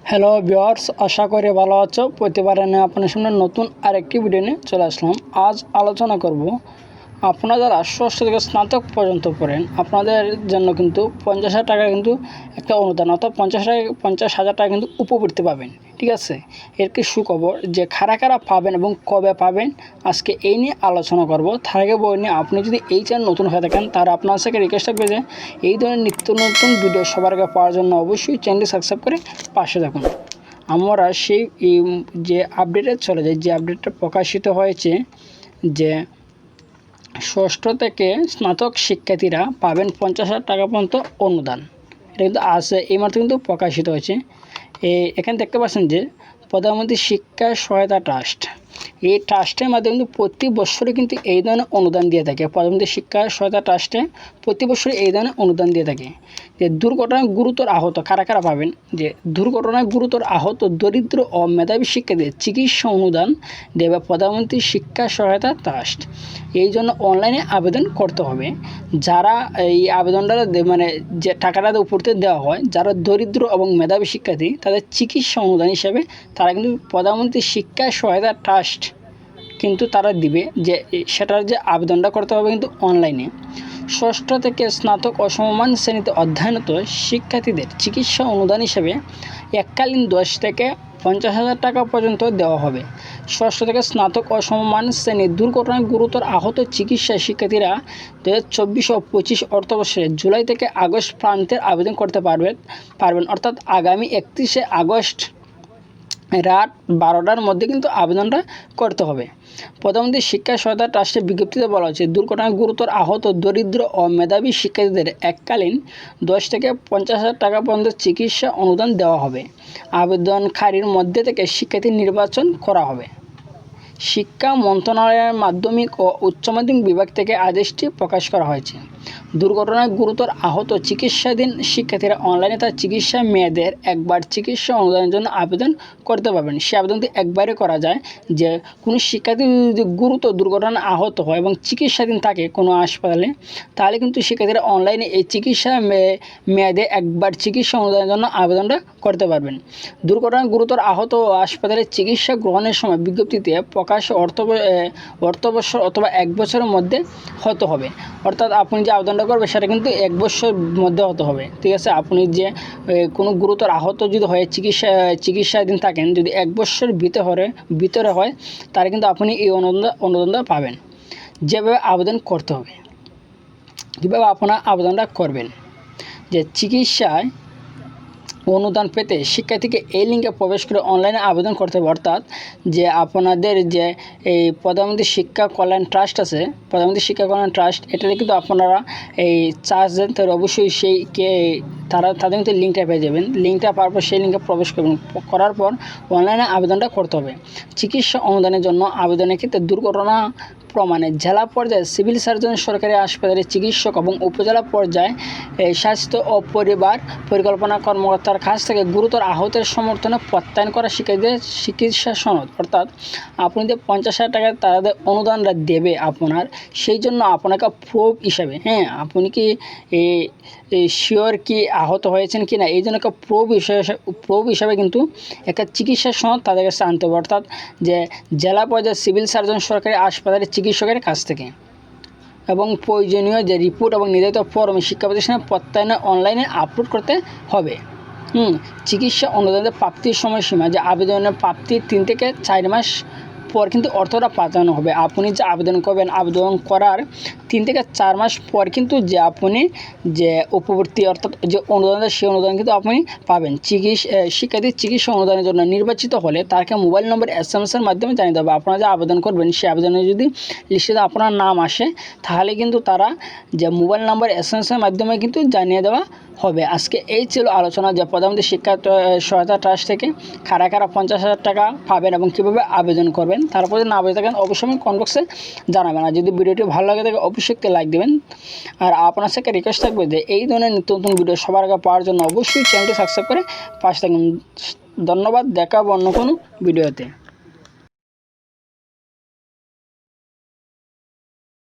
Hello viewers, আশা করি ভালো আছো। প্রতিবারে নিয়ে আপনার সামনে নতুন আরেকটি ভিডিও নিয়ে চলে আসলাম। আজ আলোচনা করব আপনারা যারা ষষ্ঠ থেকে স্নাতক পর্যন্ত পড়েন আপনাদের জন্য কিন্তু 50,000 টাকা কিন্তু একটা অনুদান, অর্থাৎ 50,000 টাকা কিন্তু উপবৃত্তি পাবেন। ঠিক আছে, এর কি সুখবর যে কারা পাবেন এবং কবে পাবেন আজকে এই নিয়ে আলোচনা করব। তার আগে বই নিয়ে আপনি যদি এই চ্যানেল নতুন হয়ে থাকেন তাহলে আপনার সাথে রিকোয়েস্ট থাকবে যে এই ধরনের নিত্য নতুন ভিডিও সবার আগে পাওয়ার জন্য অবশ্যই চ্যানেলটি সাবস্ক্রাইব করে পাশে থাকুন। আমরা সেই যে আপডেটে চলে যাই, যে আপডেটটা প্রকাশিত হয়েছে যে ষষ্ঠ থেকে স্নাতক শিক্ষার্থীরা পাবেন 50,000 টাকা পর্যন্ত অনুদান। এটা কিন্তু আছে, এইমাত্র কিন্তু প্রকাশিত হয়েছে। এখানে দেখতে পাচ্ছেন যে প্রধানমন্ত্রী শিক্ষা সহায়তা ট্রাস্ট, এই ট্রাস্টের মাধ্যমে কিন্তু প্রতি বছরে কিন্তু এই ধরনের অনুদান দিয়ে থাকে। প্রধানমন্ত্রী শিক্ষা সহায়তা ট্রাস্টে প্রতি বছরে এই ধরনের অনুদান দিয়ে থাকে। যে দুর্ঘটনায় গুরুতর আহত কারা পাবেন, যে দুর্ঘটনায় গুরুতর আহত দরিদ্র ও মেধাবী শিক্ষার্থীদের চিকিৎসা অনুদান দেবে প্রধানমন্ত্রী শিক্ষা সহায়তা ট্রাস্ট। এই জন্য অনলাইনে আবেদন করতে হবে। যারা এই আবেদনটা মানে যে টাকাটা উপরতে দেওয়া হয়, যারা দরিদ্র এবং মেধাবী শিক্ষার্থী তাদের চিকিৎসা অনুদান হিসেবে তারা কিন্তু প্রধানমন্ত্রী শিক্ষা সহায়তা ট্রাস্ট কিন্তু তারা দিবে, যে সেটার যে আবেদনটা করতে হবে কিন্তু অনলাইনে। ষষ্ঠ থেকে স্নাতক ও সমমান শ্রেণীতে অধ্যয়নরত শিক্ষার্থীদের চিকিৎসা অনুদান হিসেবে এককালীন 10 থেকে 50,000 টাকা পর্যন্ত দেওয়া হবে। ষষ্ঠ থেকে স্নাতক ও সমমান শ্রেণীর দুর্ঘটনায় গুরুতর আহত চিকিৎসা শিক্ষার্থীরা 2024 ও 25 অর্থবর্ষে জুলাই থেকে আগস্ট প্রান্তের আবেদন করতে পারবেন, অর্থাৎ আগামী 31শে আগস্ট রাত 12টার মধ্যে কিন্তু আবেদনটা করতে হবে। প্রধানমন্ত্রী শিক্ষা সহায়তা ট্রাস্টের বিজ্ঞপ্তিতে বলা হচ্ছে দুর্ঘটনায় গুরুতর আহত দরিদ্র ও মেধাবী শিক্ষার্থীদের এককালীন 10 থেকে 50,000 টাকা পর্যন্ত চিকিৎসা অনুদান দেওয়া হবে। আবেদনকারীর মধ্যে থেকে শিক্ষার্থী নির্বাচন করা হবে। শিক্ষা মন্ত্রণালয়ের মাধ্যমিক ও উচ্চ মাধ্যমিক বিভাগ থেকে আদেশটি প্রকাশ করা হয়েছে। দুর্ঘটনায় গুরুতর আহত চিকিৎসাধীন শিক্ষার্থীরা অনলাইনে তার চিকিৎসা মেয়াদের একবার চিকিৎসা অনুদানের জন্য আবেদন করতে পারবেন। সে আবেদনটি একবারে করা যায়। যে কোনো শিক্ষার্থী যদি গুরুতর দুর্ঘটনায় আহত হয় এবং চিকিৎসাধীন থাকে কোনো হাসপাতালে, তাহলে কিন্তু শিক্ষার্থীরা অনলাইনে এই চিকিৎসা মেয়াদে একবার চিকিৎসা অনুদানের জন্য আবেদনটা করতে পারবেন। দুর্ঘটনায় গুরুতর আহত ও হাসপাতালে চিকিৎসা গ্রহণের সময় বিজ্ঞপ্তিতে প্রকাশ অর্থবর্ষ অথবা 1 বছরের মধ্যে হতে হবে। অর্থাৎ আপনি যে আবেদনটা করবেন সেটা কিন্তু 1 বছরের মধ্যে হতে হবে। ঠিক আছে, আপনি যে কোনো গুরুতর আহত যদি হয় চিকিৎসাধীন থাকেন, যদি 1 বছরের ভিতরে হয় তাহলে কিন্তু আপনি এই অনুদানটা পাবেন। যেভাবে আবেদন করতে হবে, কীভাবে আপনারা আবেদনটা করবেন, যে চিকিৎসায় অনুদান পেতে শিক্ষার্থীকে এই লিঙ্কে প্রবেশ করে অনলাইনে আবেদন করতে হবে। অর্থাৎ যে আপনাদের যে এই প্রধানমন্ত্রী শিক্ষা কল্যাণ ট্রাস্ট আছে, প্রধানমন্ত্রী শিক্ষা কল্যাণ ট্রাস্ট, এটাতে কিন্তু আপনারা এই চার্জ দেন, তাহলে অবশ্যই তাদের কিন্তু লিঙ্কটা পেয়ে যাবেন। লিঙ্কটা পাওয়ার পর সেই লিঙ্কে প্রবেশ করবেন, করার পর অনলাইনে আবেদনটা করতে হবে। চিকিৎসা অনুদানের জন্য আবেদনের ক্ষেত্রে দুর্ঘটনা প্রমাণে জেলা পর্যায়ে সিভিল সার্জন, সরকারি হাসপাতালের চিকিৎসক এবং উপজেলা পর্যায়ে স্বাস্থ্য ও পরিবার পরিকল্পনা কর্মকর্তার কাছ থেকে গুরুতর আহতের সমর্থনে প্রত্যায়ন করা শিক্ষার্থীদের চিকিৎসা সনদ। অর্থাৎ আপনি যে 50,000 টাকা তাদের অনুদানটা দেবে আপনার, সেই জন্য আপনাকে প্রুফ হিসাবে, আপনি কি শিওর কি আহত হয়েছেন কি না, এই জন্য একটা প্রুফ হিসাবে কিন্তু একটা চিকিৎসা সনদ তাদের কাছে আনতে হবে। অর্থাৎ যে জেলা পর্যায়ে সিভিল সার্জন, সরকারি হাসপাতালের চিকিৎসকের কাছ থেকে, এবং প্রয়োজনীয় যে রিপোর্ট এবং নির্ধারিত ফর্ম শিক্ষা প্রতিষ্ঠানে প্রত্যায়নে অনলাইনে আপলোড করতে হবে। চিকিৎসা অনুদানের প্রাপ্তির সময়সীমা, যে আবেদনের প্রাপ্তির 3 থেকে 4 মাস পর কিন্তু অর্থটা পাঠানো হবে। আপনি যে আবেদন করবেন, আবেদন করার 3 থেকে 4 মাস পর কিন্তু যে আপনি যে উপবর্তী অর্থাৎ যে অনুদান, সেই অনুদান কিন্তু আপনি পাবেন। শিক্ষার্থীর চিকিৎসা অনুদানের জন্য নির্বাচিত হলে তাকে মোবাইল নম্বর SMS-এর মাধ্যমে জানিয়ে দেবে। আপনারা যে আবেদন করবেন সেই আবেদনে যদি লিস্টে আপনার নাম আসে, তাহলে কিন্তু তারা যে মোবাইল নাম্বার SMS-এর মাধ্যমে কিন্তু জানিয়ে দেওয়া হবে। আজকে এই ছিল আলোচনা যে প্রধানমন্ত্রী শিক্ষা সহায়তা ট্রাস্ট থেকে কারা 50,000 টাকা পাবেন এবং কীভাবে আবেদন করবেন। তারপরে না আবেদন থাকেন অবশ্যই কমেন্ট বক্সে জানাবেন। আর যদি ভিডিওটি ভালো লাগে থাকে অবশ্যই একটা লাইক দেবেন। আর আপনার সাথে রিকোয়েস্ট থাকবে যে এই ধরনের নিত্য নতুন ভিডিও সবার আগে পাওয়ার জন্য অবশ্যই চ্যানেলটি সাবস্ক্রাইব করে পাশে থাকুন। ধন্যবাদ, দেখা হবে অন্য কোনো ভিডিওতে।